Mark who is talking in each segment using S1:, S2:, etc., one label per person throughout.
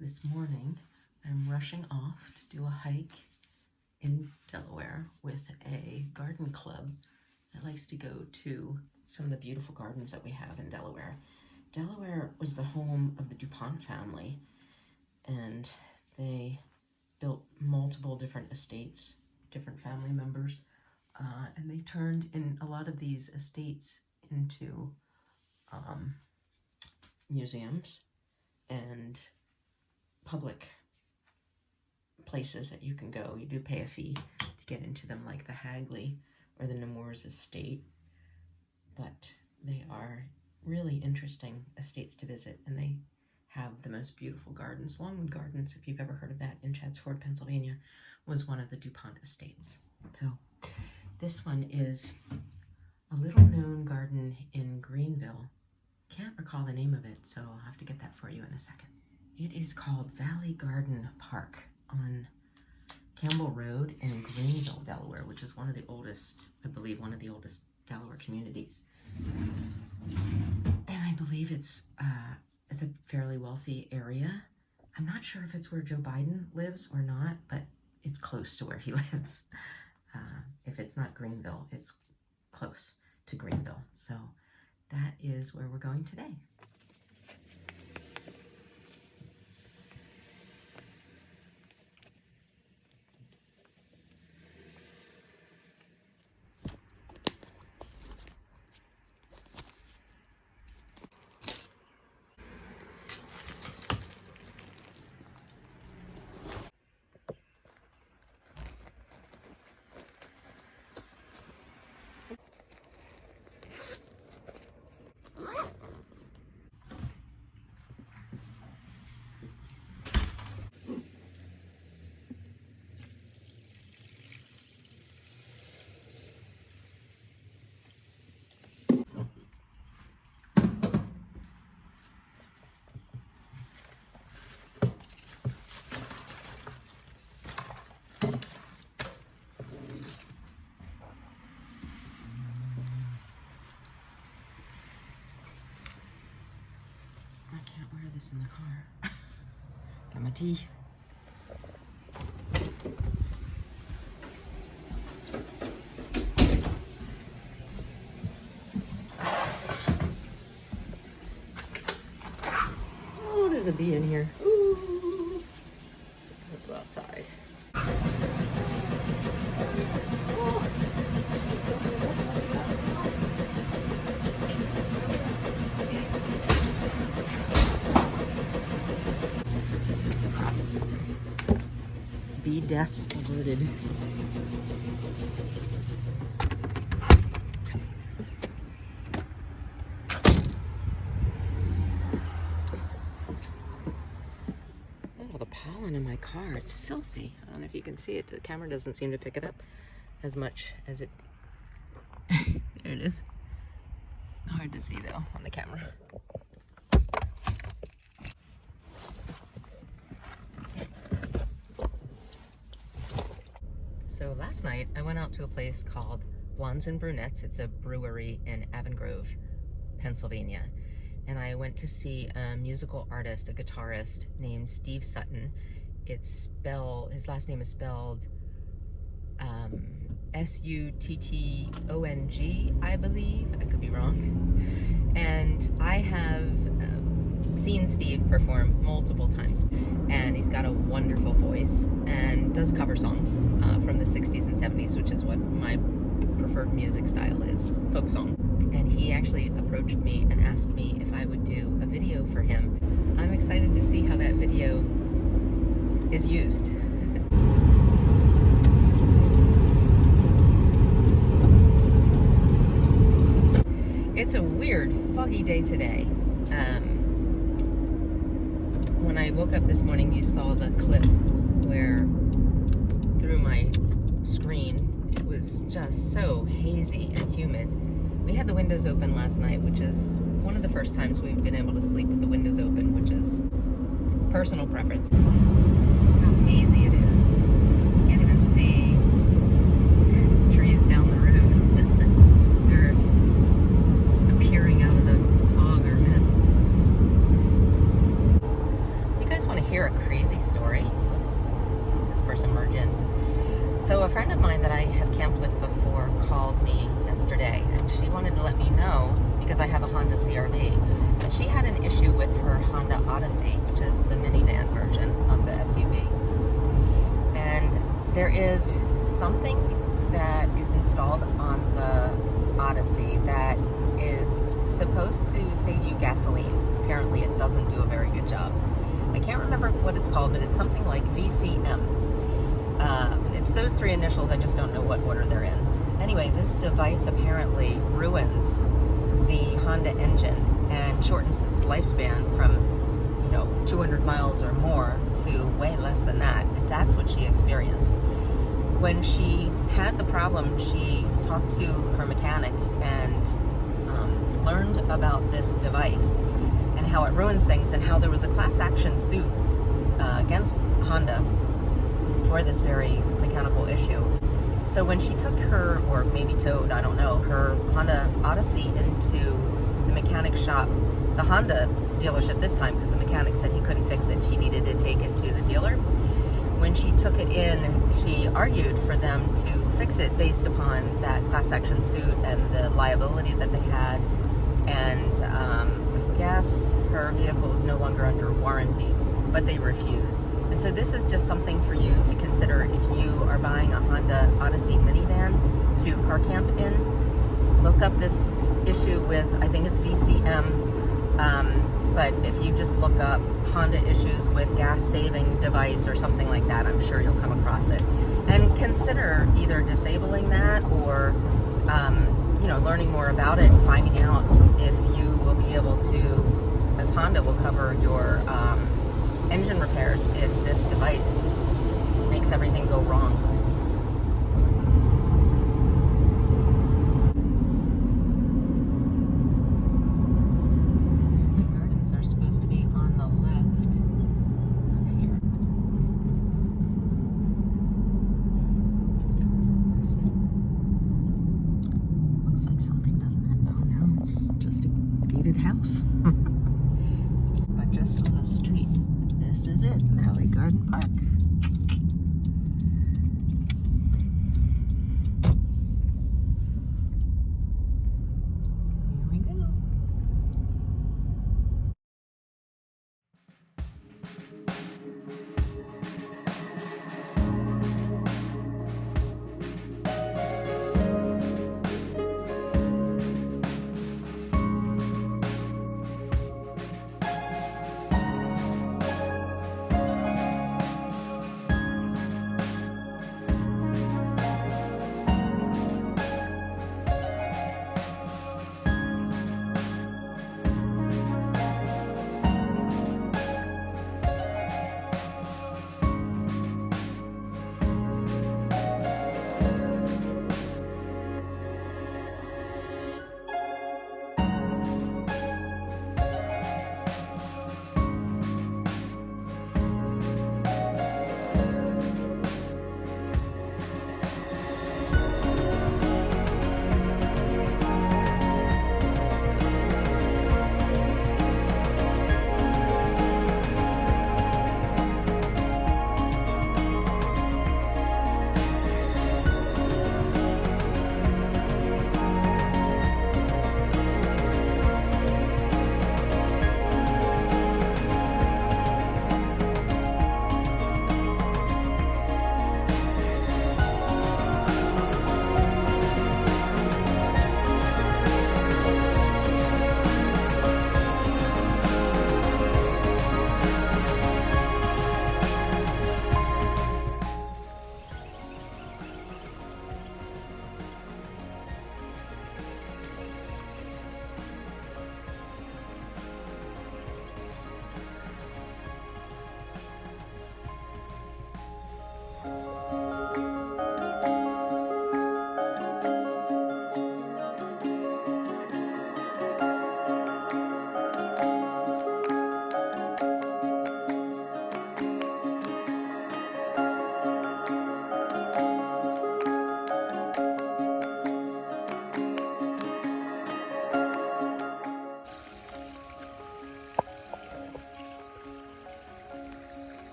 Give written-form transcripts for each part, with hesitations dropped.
S1: This morning, I'm rushing off to do a hike in Delaware with a garden club that likes to go to some of the beautiful gardens that we have in Delaware. Delaware was the home of the DuPont family, and they built multiple different estates, different family members, and they turned in a lot of these estates into museums and public places that you can go. You do pay a fee to get into them, like the Hagley or the Nemours estate, but they are really interesting estates to visit, and they have the most beautiful gardens. Longwood Gardens, if you've ever heard of that, in Chadsford, Pennsylvania, was one of the DuPont estates. So this one is a little known garden in Greenville. Can't recall the name of it, so I'll have to get that for you in a second. It is called Valley Garden Park on Campbell Road in Greenville, Delaware, which is one of the oldest, I believe, one of the oldest Delaware communities. And I believe it's a fairly wealthy area. I'm not sure if it's where Joe Biden lives or not, but it's close to where he lives. If it's not Greenville, it's close to Greenville. So that is where we're going today. I can't wear this in the car. Got my tea. Oh, there's a bee in here. Ooh. Let's go outside. Bee death averted. Look at all the pollen in my car. It's filthy. I don't know if you can see it. The camera doesn't seem to pick it up as much as it... There it is. Hard to see though on the camera. So last night I went out to a place called Blondes and Brunettes. It's a brewery in Avon Grove, Pennsylvania. And I went to see a musical artist, a guitarist named Steve Sutton. His last name is spelled S-U-T-T-O-N-G, I believe. I could be wrong. And I have seen Steve perform multiple times, and he's got a wonderful voice and does cover songs from the 60s and 70s, which is what my preferred music style is, folk song. And he actually approached me and asked me if I would do a video for him. I'm excited to see how that video is used. It's a weird, foggy day today. When I woke up this morning, you saw the clip where through my screen, it was just so hazy and humid. We had the windows open last night, which is one of the first times we've been able to sleep with the windows open, which is personal preference. Look how hazy it is. Can't even see trees down the road. They're appearing out of the fog or mist. You guys want to hear hear a crazy story? Oops, this person merged in. So a friend of mine that I have camped with before called me yesterday, and she wanted to let me know, because I have a Honda CR-V, that she had an issue with her Honda Odyssey, which is the minivan version of the SUV. And there is something that is installed on the Odyssey that is supposed to save you gasoline. Apparently it doesn't do a very good job. I can't remember what it's called, but it's something like VCM. It's those three initials, I just don't know what order they're in. Anyway, this device apparently ruins the Honda engine and shortens its lifespan from 200 miles or more to way less than that. And that's what she experienced. When she had the problem, she talked to her mechanic and learned about this device and how it ruins things, and how there was a class action suit against Honda for this very mechanical issue. So when she took her, or maybe towed, I don't know, her Honda Odyssey into the mechanic shop, the Honda dealership this time, because the mechanic said he couldn't fix it, she needed to take it to the dealer. When she took it in, she argued for them to fix it based upon that class action suit and the liability that they had. And I guess her vehicle is no longer under warranty, but they refused. And so this is just something for you to consider if you are buying a Honda Odyssey minivan to car camp in. Look up this issue with, I think it's VCM, but if you just look up Honda issues with gas saving device or something like that, I'm sure you'll come across it. And consider either disabling that or learning more about it and finding out if you will be able to, if Honda will cover your engine repairs if this device makes everything go wrong. The gardens are supposed to be on the left up here. Is this it? Looks like something, doesn't it? Oh no, it's just a gated house. But just on a street. This is it, Valley Garden Park. Here we go.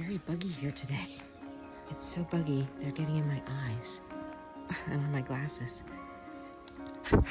S1: very buggy here today. It's so buggy, they're getting in my eyes and on my glasses. Wow.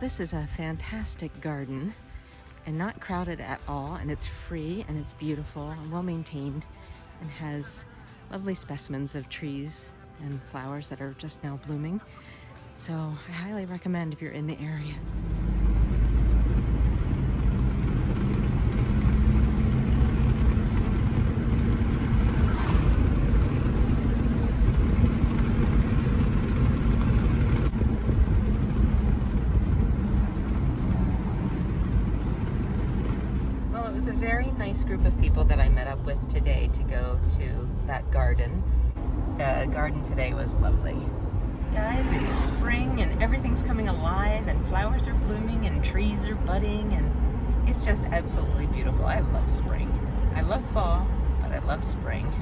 S1: This is a fantastic garden and not crowded at all, and it's free and it's beautiful and well maintained and has lovely specimens of trees and flowers that are just now blooming. So I highly recommend if you're in the area. It was a very nice group of people that I met up with today to go to that garden. The garden today was lovely. Guys, it's spring and everything's coming alive and flowers are blooming and trees are budding and it's just absolutely beautiful. I love spring. I love fall, but I love spring.